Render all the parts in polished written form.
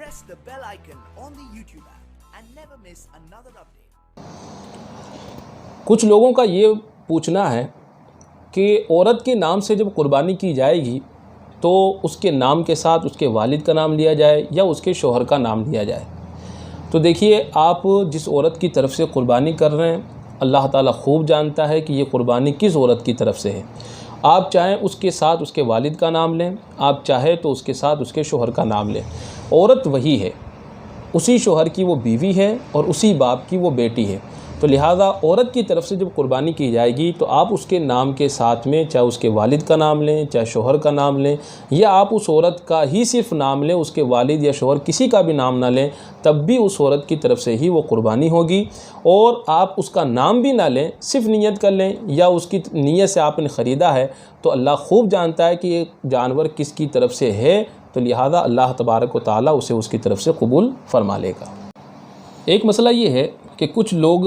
press the bell icon on the YouTube app and never miss another update. कुछ लोगों का ये पूछना है कि औरत के नाम से जब कुर्बानी की जाएगी तो उसके नाम के साथ उसके वालिद का नाम लिया जाए या उसके शौहर का नाम लिया जाए। तो देखिए, आप जिस औरत की तरफ से कुर्बानी कर रहे हैं, अल्लाह ताला खूब जानता है कि ये कुर्बानी किस औरत की तरफ से है। आप चाहें उसके साथ उसके वालिद का नाम लें, आप चाहें तो उसके साथ उसके शौहर का नाम लें। औरत वही है, उसी शौहर की वो बीवी है और उसी बाप की वो बेटी है। तो लिहाजा औरत की तरफ से जब कुर्बानी की जाएगी तो आप उसके नाम के साथ में चाहे उसके वालिद का नाम लें, चाहे शौहर का नाम लें, या आप उस औरत का ही सिर्फ नाम लें, उसके वालिद या शौहर किसी का भी नाम ना लें, तब भी उस औरत की तरफ से ही वो कुर्बानी होगी। और आप उसका नाम भी ना लें, सिर्फ नियत कर लें या उसकी नीयत से आपने ख़रीदा है, तो अल्लाह खूब जानता है कि ये जानवर किसकी तरफ से है। तो लिहाजा अल्लाह तबारक व तआला उसे उसकी तरफ से कबूल फरमा लेगा। एक मसला ये है कि कुछ लोग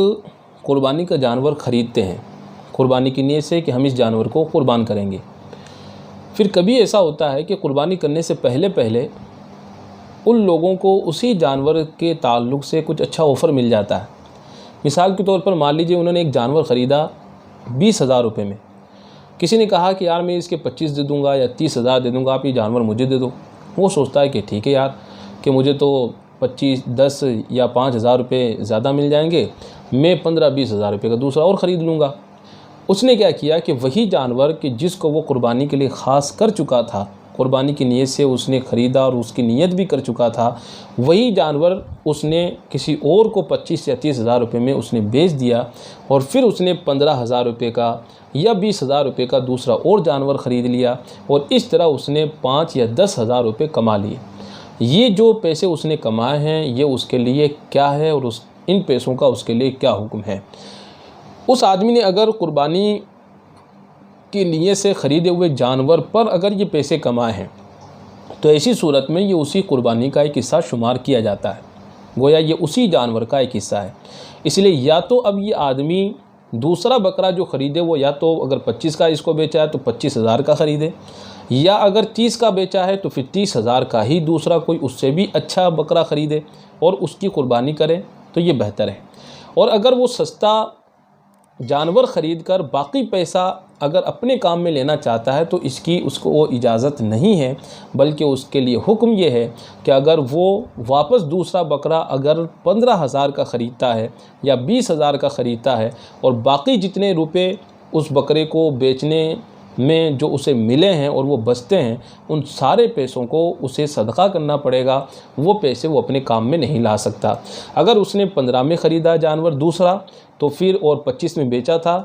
कुर्बानी का जानवर ख़रीदते हैं कुर्बानी की नीयत से कि हम इस जानवर को कुर्बान करेंगे। फिर कभी ऐसा होता है कि कुर्बानी करने से पहले उन लोगों को उसी जानवर के ताल्लुक़ से कुछ अच्छा ऑफ़र मिल जाता है। मिसाल के तौर पर मान लीजिए उन्होंने एक जानवर ख़रीदा 20,000 रुपये में। किसी ने कहा कि यार मैं इसके 25 दे दूँगा या 30,000 दे दूँगा, आप ये जानवर मुझे दे दो। वो सोचता है कि ठीक है यार, कि मुझे तो 25, 10 या 5,000 रुपये ज़्यादा मिल जाएंगे, मैं 15-20 हज़ार रुपये का दूसरा और ख़रीद लूँगा। उसने क्या किया कि वही जानवर कि जिसको वो कुर्बानी के लिए ख़ास कर चुका था, कुर्बानी की नीयत से उसने ख़रीदा और उसकी नीयत भी कर चुका था, वही जानवर उसने किसी और को 25 या 30 हज़ार रुपये में उसने बेच दिया और फिर उसने 15,000 रुपये का या 20,000 रुपये का दूसरा और जानवर ख़रीद लिया और इस तरह उसने 5 या 10 हज़ार रुपये कमा लिए। ये जो पैसे उसने कमाए हैं ये उसके लिए क्या है और इन पैसों का उसके लिए क्या हुक्म है। उस आदमी ने अगर कुर्बानी की नीयत से ख़रीदे हुए जानवर पर अगर ये पैसे कमाए हैं तो ऐसी सूरत में ये उसी कुर्बानी का एक हिस्सा शुमार किया जाता है, गोया ये उसी जानवर का एक हिस्सा है। इसलिए या तो अब ये आदमी दूसरा बकरा जो ख़रीदे वो या तो अगर 25 का इसको बेचा है तो 25,000 का ख़रीदे, या अगर 30 का बेचा है तो फिर 30,000 का ही दूसरा कोई उससे भी अच्छा बकरा ख़रीदे और उसकी कुर्बानी करे, तो ये बेहतर है। और अगर वो सस्ता जानवर ख़रीद कर बाकी पैसा अगर अपने काम में लेना चाहता है तो इसकी उसको वो इजाज़त नहीं है, बल्कि उसके लिए हुक्म ये है कि अगर वो वापस दूसरा बकरा अगर 15,000 का ख़रीदता है या 20,000 का ख़रीदता है और बाकी जितने रुपए उस बकरे को बेचने में जो उसे मिले हैं और वो बचते हैं, उन सारे पैसों को उसे सदका करना पड़ेगा। वो पैसे वो अपने काम में नहीं ला सकता। अगर उसने 15 में ख़रीदा जानवर दूसरा तो फिर और 25 में बेचा था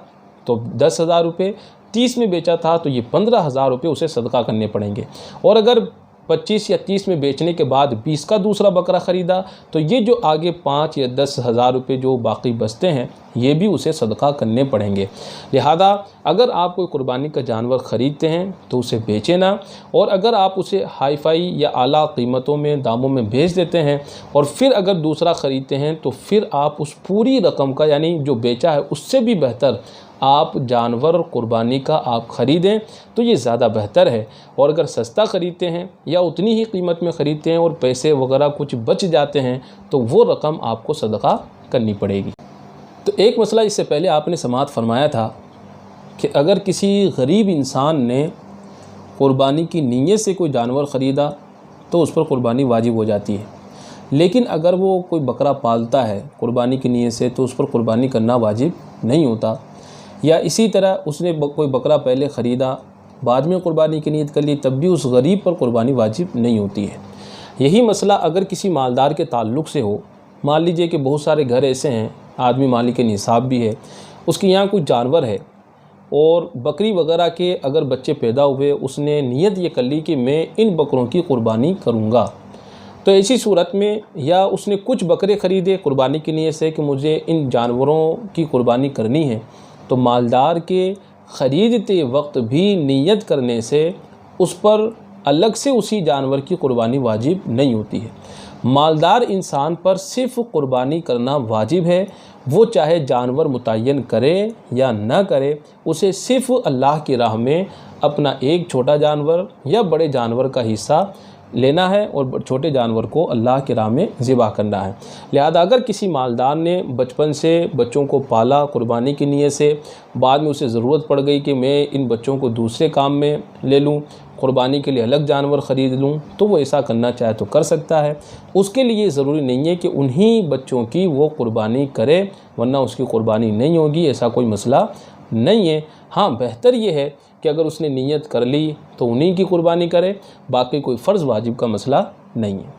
तो 10,000 रुपये, 30 में बेचा था तो ये 15,000 रुपये उसे सदका करने पड़ेंगे। और अगर 25 या 30 में बेचने के बाद 20 का दूसरा बकरा ख़रीदा तो ये जो आगे 5 या 10 हज़ार रुपये जो बाकी बचते हैं ये भी उसे सदका करने पड़ेंगे। लिहाजा अगर आप कोई कुर्बानी का जानवर ख़रीदते हैं तो उसे बेचें ना, और अगर आप उसे हाई फाई या आला कीमतों में दामों में बेच देते हैं और फिर अगर दूसरा ख़रीदते हैं तो फिर आप उस पूरी रकम का यानी जो बेचा है उससे भी बेहतर आप जानवर कुर्बानी का आप ख़रीदें तो ये ज़्यादा बेहतर है। और अगर सस्ता ख़रीदते हैं या उतनी ही कीमत में ख़रीदते हैं और पैसे वगैरह कुछ बच जाते हैं तो वो रकम आपको सदका करनी पड़ेगी। तो एक मसला इससे पहले आपने समाअत फरमाया था कि अगर किसी गरीब इंसान ने कुर्बानी की नीयत से कोई जानवर ख़रीदा तो उस पर कुर्बानी वाजिब हो जाती है, लेकिन अगर वो कोई बकरा पालता है कुर्बानी की नीयत से तो उस पर कुर्बानी करना वाजिब नहीं होता। या इसी तरह उसने कोई बकरा पहले ख़रीदा बाद में कुर्बानी की नीयत कर ली तब भी उस गरीब पर कुर्बानी वाजिब नहीं होती है। यही मसला अगर किसी मालदार के ताल्लुक़ से हो, मान लीजिए कि बहुत सारे घर ऐसे हैं, आदमी मालिक निसाब भी है, उसके यहाँ कुछ जानवर है और बकरी वगैरह के अगर बच्चे पैदा हुए, उसने नीयत ये कर ली कि मैं इन बकरों की कुर्बानी करूँगा, तो ऐसी सूरत में या उसने कुछ बकरे ख़रीदे कुर्बानी की नीयत से कि मुझे इन जानवरों की कुर्बानी करनी है, तो मालदार के ख़रीदते वक्त भी नीयत करने से उस पर अलग से उसी जानवर की कुर्बानी वाजिब नहीं होती है। मालदार इंसान पर सिर्फ़ कुर्बानी करना वाजिब है, वो चाहे जानवर मुतय्यन करे या न करे, उसे सिर्फ़ अल्लाह की राह में अपना एक छोटा जानवर या बड़े जानवर का हिस्सा लेना है और छोटे जानवर को अल्लाह की राह में ज़िबा करना है। लिहाजा अगर किसी मालदार ने बचपन से बच्चों को पाला कुर्बानी की नीयत से, बाद में उसे ज़रूरत पड़ गई कि मैं इन बच्चों को दूसरे काम में ले लूँ, कुर्बानी के लिए अलग जानवर ख़रीद लूँ, तो वो ऐसा करना चाहे तो कर सकता है। उसके लिए ज़रूरी नहीं है कि उन्हीं बच्चों की वो कुर्बानी करे, वरना उसकी कुर्बानी नहीं होगी, ऐसा कोई मसला नहीं है। हाँ, बेहतर ये है कि अगर उसने नीयत कर ली तो उन्हीं की कुर्बानी करे, बाकी कोई फ़र्ज़ वाजिब का मसला नहीं है।